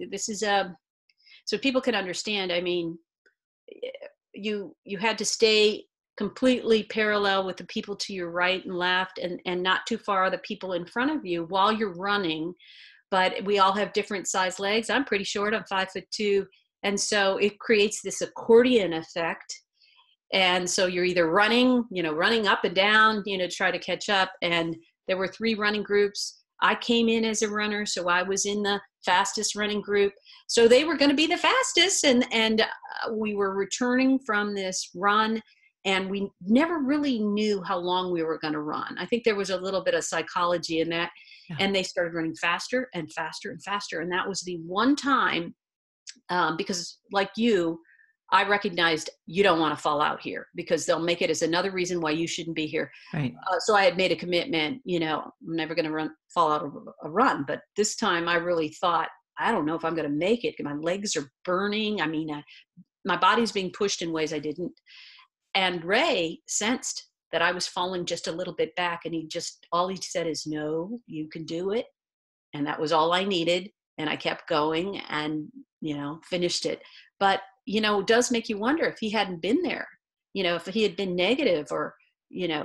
this is so people can understand. I mean, you had to stay completely parallel with the people to your right and left, and not too far the people in front of you while you're running. But we all have different size legs. I'm pretty short. I'm 5'2". And so it creates this accordion effect. And so you're either running up and down, to try to catch up. And there were 3 running groups. I came in as a runner, so I was in the fastest running group. So they were going to be the fastest, and we were returning from this run, and we never really knew how long we were going to run. I think there was a little bit of psychology in that, Yeah. and they started running faster and faster and faster. And that was the one time, because like you, I recognized you don't want to fall out here, because they'll make it as another reason why you shouldn't be here. Right. So I had made a commitment, I'm never going to fall out of a run. But this time I really thought, I don't know if I'm going to make it. My legs are burning. I mean, my body's being pushed in ways I didn't. And Ray sensed that I was falling just a little bit back. And all he said is, no, you can do it. And that was all I needed. And I kept going and, finished it. But, it does make you wonder, if he hadn't been there, if he had been negative or,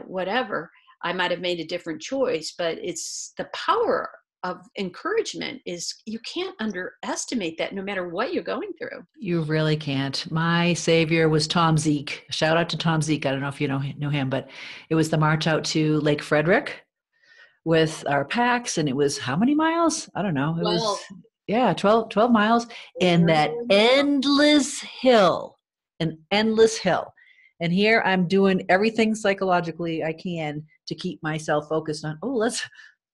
whatever, I might have made a different choice. But it's the power of encouragement you can't underestimate that, no matter what you're going through. You really can't. My savior was Tom Zeke. Shout out to Tom Zeke. I don't know if you know him, but it was the march out to Lake Frederick with our packs, and it was how many miles? I don't know. It was, Well, yeah, 12 miles, and that endless hill, an endless hill. And here I'm doing everything psychologically I can to keep myself focused on, let's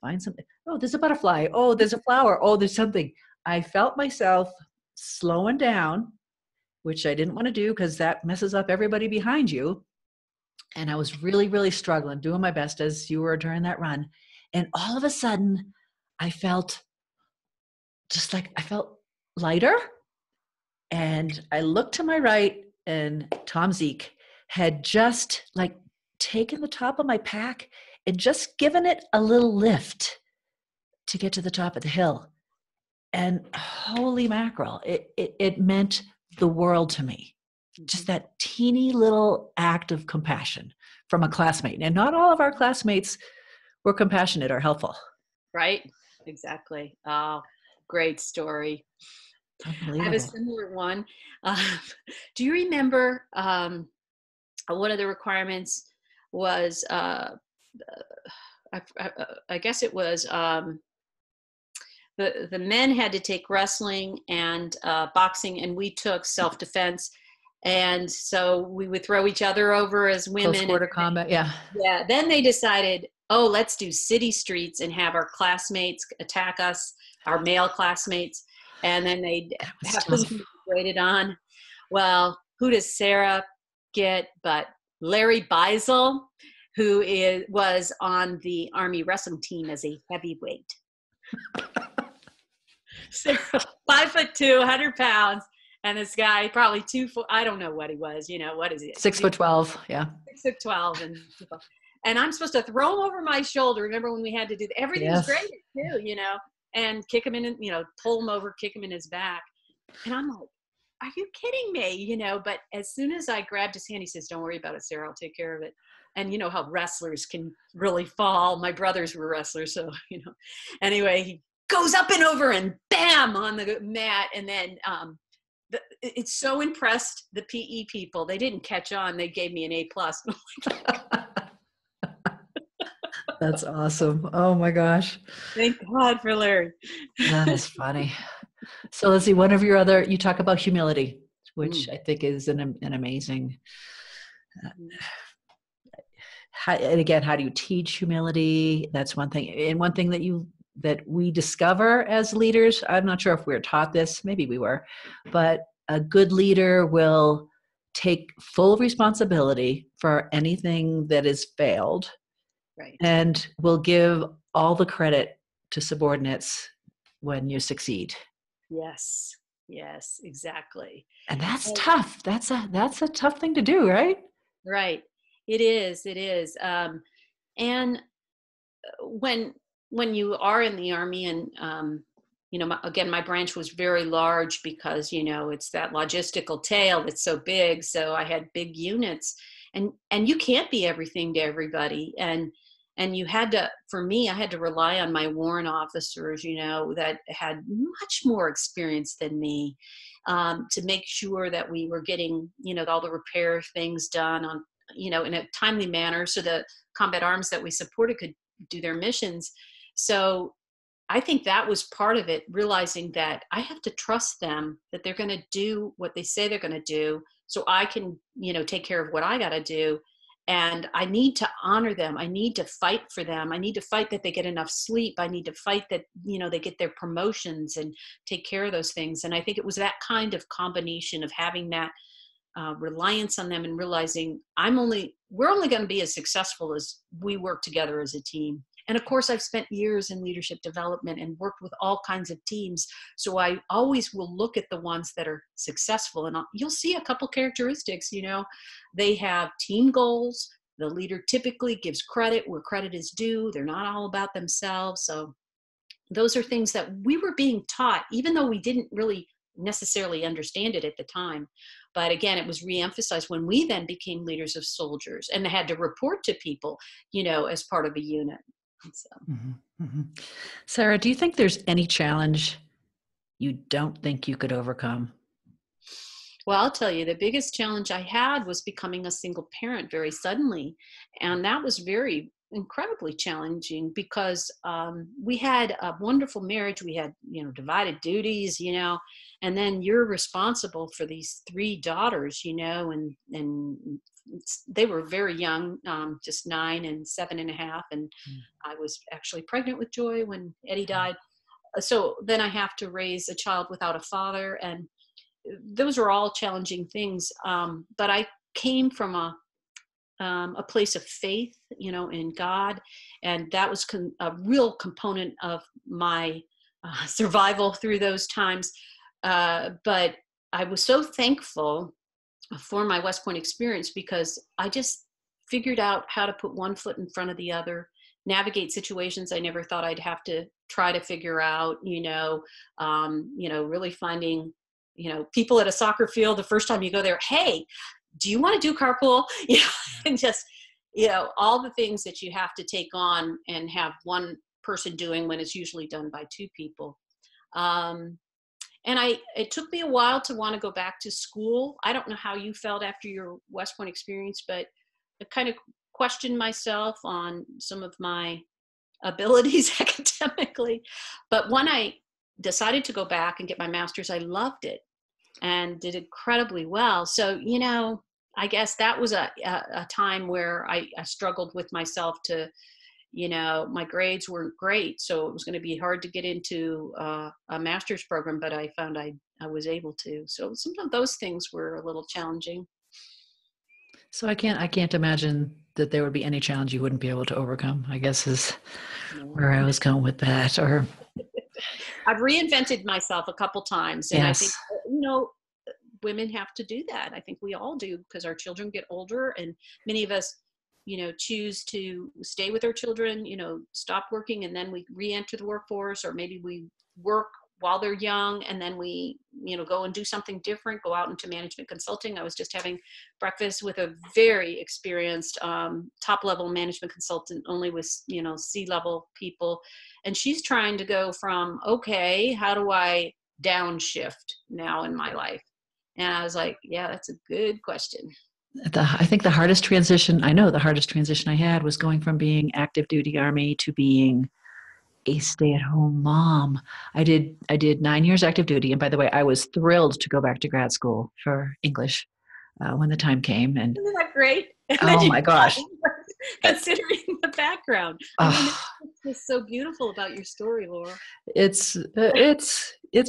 find something. Oh, there's a butterfly. Oh, there's a flower. Oh, there's something. I felt myself slowing down, which I didn't want to do because that messes up everybody behind you. And I was really, really struggling, doing my best as you were during that run. And all of a sudden, I felt lighter. And I looked to my right, and Tom Zeke had just taken the top of my pack and just given it a little lift to get to the top of the hill. And holy mackerel, it meant the world to me. Just that teeny little act of compassion from a classmate. And not all of our classmates were compassionate or helpful. Right. Exactly. Oh, great story. I have a similar one. Do you remember one of the requirements was, I guess it was, the men had to take wrestling and boxing, and we took self-defense. And so we would throw each other over as women. Close quarter combat, yeah. Yeah. Then they decided, let's do city streets and have our classmates attack us, our male classmates. And then they'd have things graded on. Well, who does Sara get but Larry Beisel, who was on the Army wrestling team as a heavyweight. Sara, 5'2", 100 pounds. And this guy, probably 2 foot, I don't know what he was, what is he? 6'12", yeah. 6'12", and I'm supposed to throw him over my shoulder. Remember when we had to do that? Everything was graded too, and kick him in, pull him over, kick him in his back. And I'm like, are you kidding me? But as soon as I grabbed his hand, he says, don't worry about it, Sara, I'll take care of it. And you know how wrestlers can really fall. My brothers were wrestlers, so, anyway, he goes up and over and bam on the mat. And then It's so impressed the PE people. They didn't catch on. They gave me an A+. That's awesome. Oh my gosh. Thank God for Larry. That is funny. So let's see, one of your other, you talk about humility, which I think is an amazing, and again, how do you teach humility? That's one thing. And one thing that we discover as leaders, I'm not sure if we were taught this, maybe we were, but a good leader will take full responsibility for anything that is failed. Right. And will give all the credit to subordinates when you succeed. Yes, exactly. And that's tough. That's a tough thing to do, right? Right. It is. And when you are in the Army, and again, my branch was very large because it's that logistical tail that's so big. So I had big units, and you can't be everything to everybody, and you had to, for me, I had to rely on my warrant officers, that had much more experience than me, to make sure that we were getting, all the repair things done on, in a timely manner, so the combat arms that we supported could do their missions. So I think that was part of it, realizing that I have to trust them, that they're going to do what they say they're going to do, so I can, take care of what I got to do. And I need to honor them. I need to fight for them. I need to fight that they get enough sleep. I need to fight that, they get their promotions and take care of those things. And I think it was that kind of combination of having that reliance on them and realizing we're only going to be as successful as we work together as a team. And of course, I've spent years in leadership development and worked with all kinds of teams. So I always will look at the ones that are successful. And you'll see a couple characteristics, they have team goals. The leader typically gives credit where credit is due. They're not all about themselves. So those are things that we were being taught, even though we didn't really necessarily understand it at the time. But again, it was reemphasized when we then became leaders of soldiers and had to report to people, as part of a unit. So. Sara, do you think there's any challenge you don't think you could overcome? Well, I'll tell you, the biggest challenge I had was becoming a single parent very suddenly. And that was very incredibly challenging because we had a wonderful marriage. We had, divided duties, and then you're responsible for these 3 daughters, and they were very young, just 9 and 7.5. And I was actually pregnant with Joy when Eddie died. So then I have to raise a child without a father. And those are all challenging things. But I came from a place of faith, in God. And that was a real component of my survival through those times. But I was so thankful for my West Point experience because I just figured out how to put one foot in front of the other, navigate situations I never thought I'd have to try to figure out, really finding, people at a soccer field, the first time you go there, hey, do you want to do carpool? And just, all the things that you have to take on and have one person doing when it's usually done by 2 people. And it took me a while to want to go back to school. I don't know how you felt after your West Point experience, but I kind of questioned myself on some of my abilities academically. But when I decided to go back and get my master's, I loved it and did incredibly well. So, I guess that was a time where I struggled with myself to, my grades weren't great. So it was going to be hard to get into a master's program, but I found I was able to. So some of those things were a little challenging. So I can't imagine that there would be any challenge you wouldn't be able to overcome, I guess is where I was going with that. Or I've reinvented myself a couple times. And yes. I think, women have to do that. I think we all do because our children get older and many of us, choose to stay with our children, stop working and then we re-enter the workforce, or maybe we work while they're young and then we, go and do something different, go out into management consulting. I was just having breakfast with a very experienced top-level management consultant, only with, C-level people. And she's trying to go from, okay, how do I downshift now in my life? And I was like, yeah, that's a good question. I think the hardest transition I had was going from being active duty Army to being a stay-at-home mom. I did 9 years active duty, and by the way, I was thrilled to go back to grad school for English when the time came. And Isn't that great? And then oh you my gosh, considering the background. I mean, oh, it's just so beautiful about your story, Laura. it's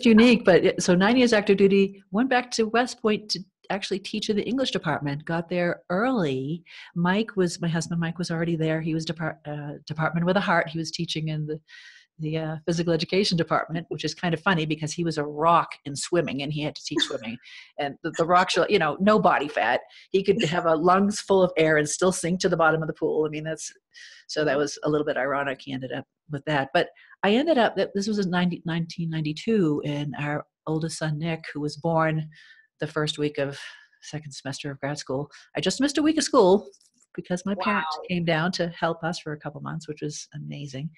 unique. But so 9 years active duty, went back to West Point to actually teach in the English department. Got there early. My husband. Mike was already there. He was department with a heart. He was teaching in the physical education department, which is kind of funny because he was a rock in swimming and he had to teach swimming. And the rock, no body fat. He could have a lungs full of air and still sink to the bottom of the pool. I mean, that was a little bit ironic. He ended up with that. But I ended up, that this was in 1992, and our oldest son, Nick, who was born the first week of second semester of grad school. I just missed a week of school because my parents came down to help us for a couple months, which was amazing.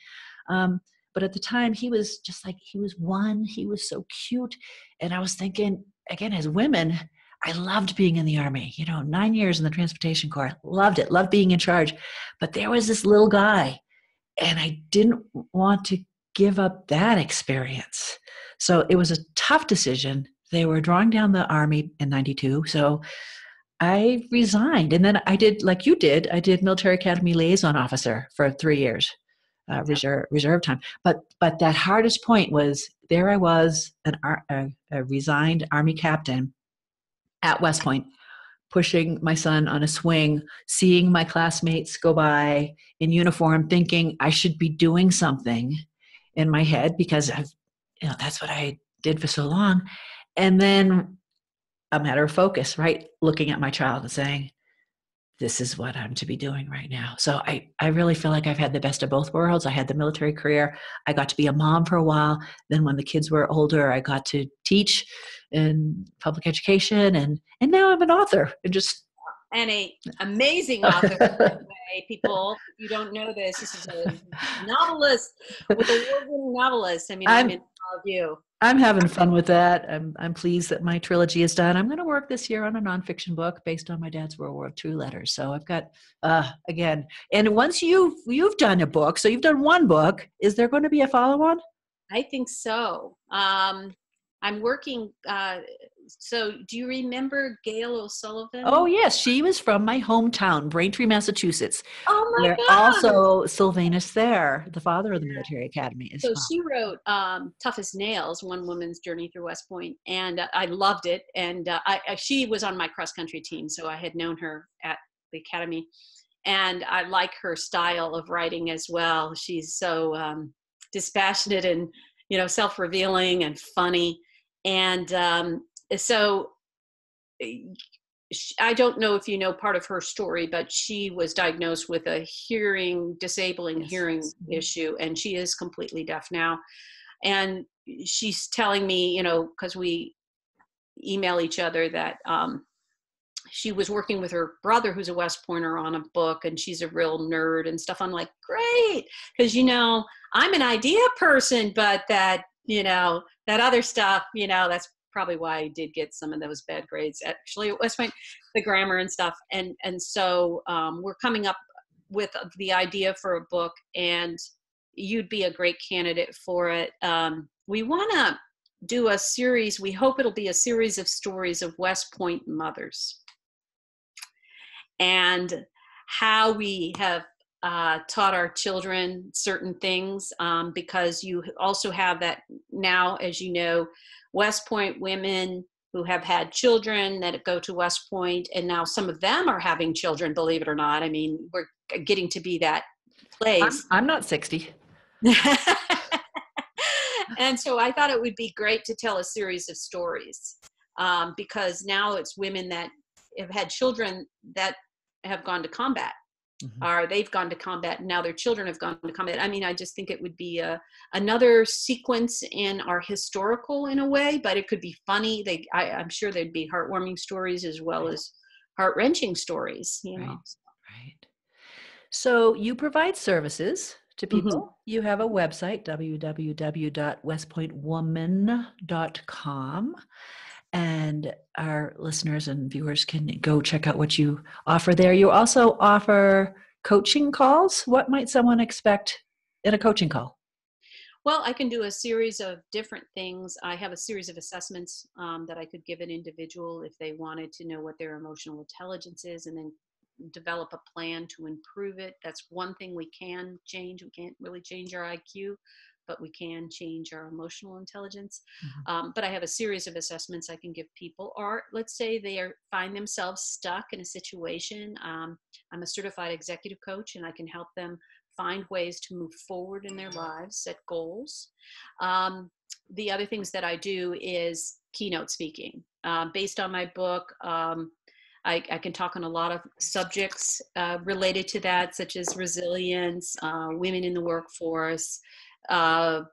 But at the time, he was just like, he was one, he was so cute. And I was thinking, again, as women, I loved being in the Army, 9 years in the Transportation Corps, loved it, loved being in charge. But there was this little guy, and I didn't want to give up that experience. So it was a tough decision. They were drawing down the Army in 92. So I resigned. And then I did, like you did, I did Military Academy Liaison Officer for 3 years. Reserve time. But that hardest point was, there I was, a resigned Army captain at West Point, pushing my son on a swing, seeing my classmates go by in uniform, thinking I should be doing something in my head because that's what I did for so long. And then a matter of focus, right? Looking at my child and saying, this is what I'm to be doing right now. So I really feel like I've had the best of both worlds. I had the military career. I got to be a mom for a while. Then when the kids were older, I got to teach in public education, and now I'm an author. And a amazing author, by the way, people. If you don't know this is a novelist with award-winning novelist. I mean, I'm in all of you. I'm having fun with that. I'm pleased that my trilogy is done. I'm going to work this year on a nonfiction book based on my dad's World War II letters. So I've got again. And once you've done a book, so you've done one book, is there going to be a follow-on? I think so. I'm working. So do you remember Gail O'Sullivan? Oh, yes. She was from my hometown, Braintree, Massachusetts. Oh, my God. Also, Sylvanus Thayer, the father of the military academy. So she wrote Tough as Nails, One Woman's Journey Through West Point, and I loved it. And she was on my cross-country team, so I had known her at the academy. And I like her style of writing as well. She's so dispassionate and, self-revealing and funny. And so I don't know if you know part of her story, but she was diagnosed with a disabling hearing issue, and she is completely deaf now. And she's telling me, because we email each other, that she was working with her brother, who's a West Pointer, on a book, and she's a real nerd and stuff. I'm like, great, because I'm an idea person, but that other stuff, that's probably why I did get some of those bad grades actually at West Point, the grammar and stuff. And so we're coming up with the idea for a book, and you'd be a great candidate for it. We want to do a series. We hope it'll be a series of stories of West Point mothers and how we have taught our children certain things, because you also have that now, as you know, West Point women who have had children that go to West Point, and now some of them are having children, believe it or not. I mean, we're getting to be that place. I'm not 60. And so I thought it would be great to tell a series of stories, because now it's women that have had children that have gone to combat. Or they've gone to combat, and now their children have gone to combat. I mean, I just think it would be another sequence in our historical, in a way, but it could be funny. I'm sure there'd be heartwarming stories as well as heart-wrenching stories. Right. So you provide services to people. You have a website, www.westpointwoman.com. and our listeners and viewers can go check out what you offer there. You also offer coaching calls. What might someone expect in a coaching call? Well, I can do a series of different things. I have a series of assessments that I could give an individual if they wanted to know what their emotional intelligence is, and then develop a plan to improve it. That's one thing we can change. We can't really change our IQ, but we can change our emotional intelligence. But I have a series of assessments I can give people, or let's say they find themselves stuck in a situation. I'm a certified executive coach, and I can help them find ways to move forward in their lives, set goals. The other things that I do is keynote speaking. Based on my book, I can talk on a lot of subjects related to that, such as resilience, women in the workforce, humor,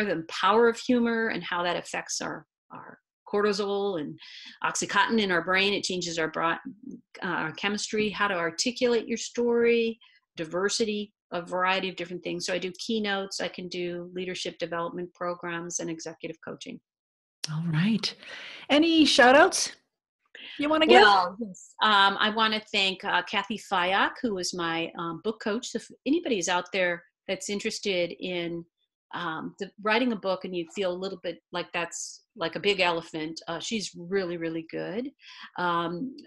the power of humor, and how that affects our cortisol and oxycontin in our brain. It changes our chemistry, how to articulate your story, diversity, a variety of different things. So I do keynotes, I can do leadership development programs, and executive coaching. All right. Any shout outs you want to give? Well, yes. I want to thank Kathy Fyack, who is my book coach. So if anybody's out there that's interested in writing a book and you feel a little bit like that's like a big elephant, she's really, really good.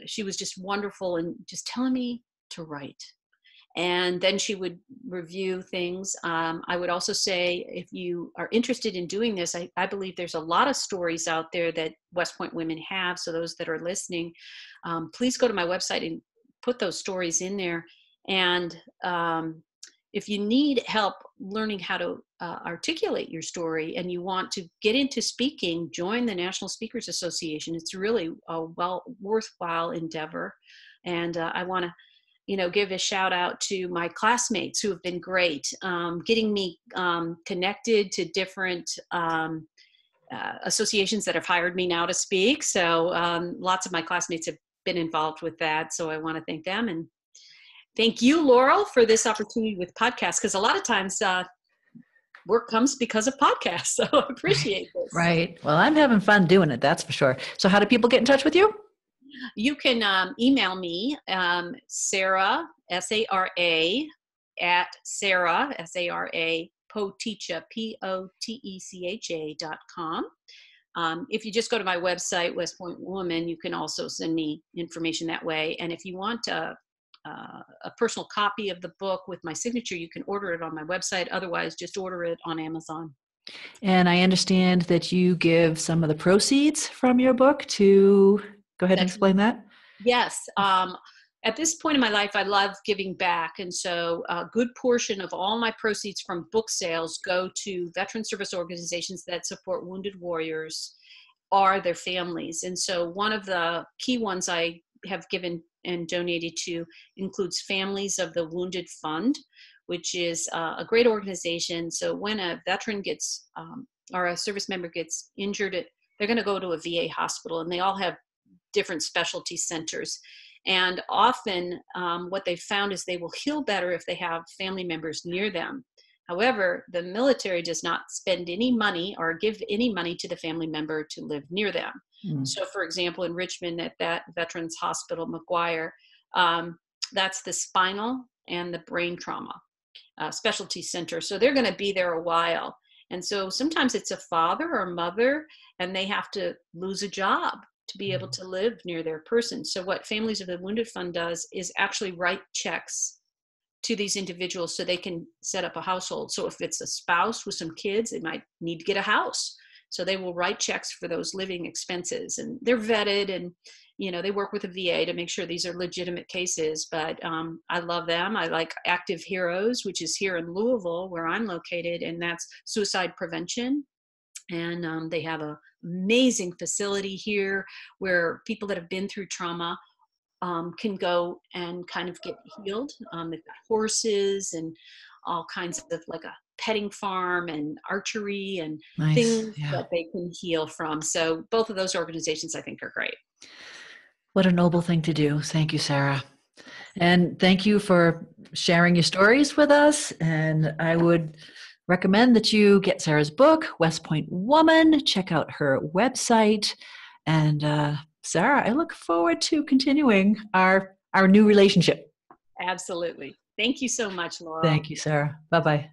She was just wonderful and just telling me to write. And then she would review things. I would also say, if you are interested in doing this, I believe there's a lot of stories out there that West Point women have. So those that are listening, please go to my website and put those stories in there. And if you need help learning how to articulate your story and you want to get into speaking, join the National Speakers Association. It's really a worthwhile endeavor. And I want to give a shout out to my classmates who have been great, getting me connected to different associations that have hired me now to speak. So lots of my classmates have been involved with that. So I want to thank them, and thank you, Laurel, for this opportunity with podcasts, because a lot of times work comes because of podcasts. So I appreciate this. Right. Well, I'm having fun doing it, that's for sure. So how do people get in touch with you? You can email me, Sara, S-A-R-A, at Sara, S-A-R-A, Potecha, Potecha.com. If you just go to my website, West Point Woman, you can also send me information that way. And if you want a personal copy of the book with my signature, you can order it on my website. Otherwise, just order it on Amazon. And I understand that you give some of the proceeds from your book to... Go ahead and explain that. Yes. At this point in my life, I love giving back. And so a good portion of all my proceeds from book sales go to veteran service organizations that support wounded warriors or their families. And so one of the key ones I have given and donated to includes Families of the Wounded Fund, which is a great organization. So when a veteran gets or a service member gets injured, they're going to go to a VA hospital, and they all have different specialty centers. And often what they've found is they will heal better if they have family members near them. However, the military does not spend any money or give any money to the family member to live near them. So for example, in Richmond at that Veterans Hospital, Mcguire, that's the spinal and the brain trauma specialty center. So they're going to be there a while. And so sometimes it's a father or mother, and they have to lose a job to be able to live near their person. So what Families of the Wounded Fund does is actually write checks to these individuals so they can set up a household. So if it's a spouse with some kids, they might need to get a house. So they will write checks for those living expenses, and they're vetted, and they work with the VA to make sure these are legitimate cases. But I love them. I like Active Heroes, which is here in Louisville where I'm located, and that's suicide prevention. And they have an amazing facility here where people that have been through trauma can go and kind of get healed. They've got horses and all kinds of, like a petting farm and archery and things that they can heal from. So both of those organizations I think are great. What a noble thing to do. Thank you, Sara. And thank you for sharing your stories with us. And I would recommend that you get Sara's book, West Point Woman. Check out her website. And Sara, I look forward to continuing our new relationship. Absolutely. Thank you so much, Laurel. Thank you, Sara. Bye-bye.